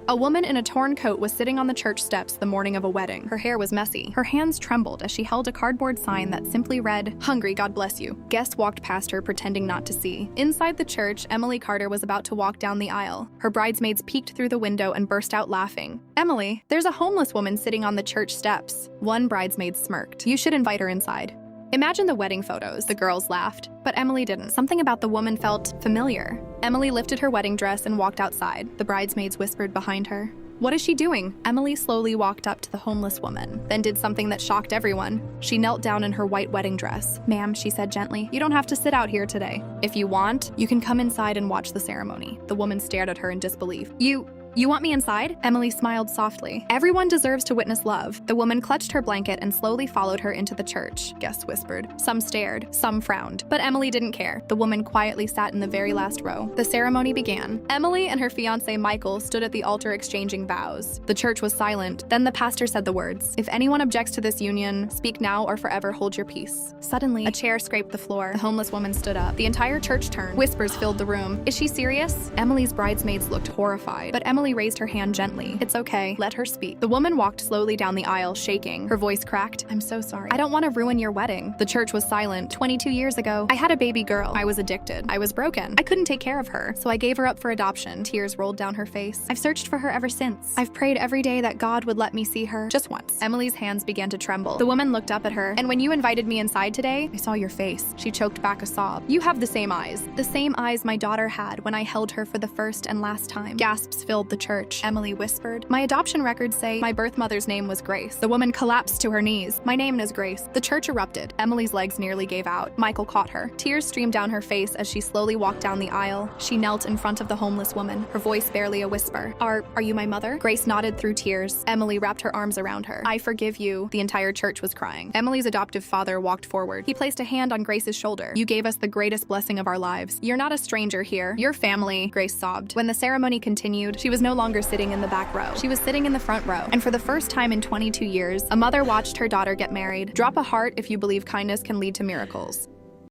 A woman in a torn coat was sitting on the church steps the morning of a wedding. Her hair was messy. Her hands trembled as she held a cardboard sign that simply read, "Hungry, God bless you." Guests walked past her, pretending not to see. Inside the church, Emily Carter was about to walk down the aisle. Her bridesmaids peeked through the window and burst out laughing. "Emily, there's a homeless woman sitting on the church steps." One bridesmaid smirked. "You should invite her inside." "Imagine the wedding photos," the girls laughed. But Emily didn't. Something about the woman felt familiar. Emily lifted her wedding dress and walked outside. The bridesmaids whispered behind her. "What is she doing?" Emily slowly walked up to the homeless woman, then did something that shocked everyone. She knelt down in her white wedding dress. "Ma'am," she said gently, "you don't have to sit out here today. If you want, you can come inside and watch the ceremony." The woman stared at her in disbelief. You want me inside?" Emily smiled softly. "Everyone deserves to witness love." The woman clutched her blanket and slowly followed her into the church. Guests whispered. Some stared, some frowned. But Emily didn't care. The woman quietly sat in the very last row. The ceremony began. Emily and her fiancé Michael stood at the altar exchanging vows. The church was silent. Then the pastor said the words, "If anyone objects to this union, speak now or forever hold your peace." Suddenly, a chair scraped the floor. The homeless woman stood up. The entire church turned. Whispers filled the room. "Is she serious?" Emily's bridesmaids looked horrified, but Emily raised her hand gently. "It's okay. Let her speak." The woman walked slowly down the aisle, shaking. Her voice cracked. "I'm so sorry. I don't want to ruin your wedding." The church was silent. 22 years ago, I had a baby girl. I was addicted. I was broken. I couldn't take care of her, so I gave her up for adoption. Tears rolled down her face. I've searched for her ever since. I've prayed every day that God would let me see her just once. Emily's hands began to tremble. The woman looked up at her. "And when you invited me inside today, I saw your face." She choked back a sob. "You have the same eyes. The same eyes my daughter had when I held her for the first and last time." Gasps filled the church. Emily whispered, "My adoption records say my birth mother's name was Grace." The woman collapsed to her knees. "My name is Grace." The church erupted. Emily's legs nearly gave out. Michael caught her. Tears streamed down her face as she slowly walked down the aisle. She knelt in front of the homeless woman, her voice barely a whisper. Are you my mother?" Grace nodded through tears. Emily wrapped her arms around her. "I forgive you." The entire church was crying. Emily's adoptive father walked forward. He placed a hand on Grace's shoulder. "You gave us the greatest blessing of our lives. You're not a stranger here. You're family," Grace sobbed. When the ceremony continued, she was no longer sitting in the back row. She was sitting in the front row. And for the first time in 22 years, a mother watched her daughter get married. Drop a heart if you believe kindness can lead to miracles.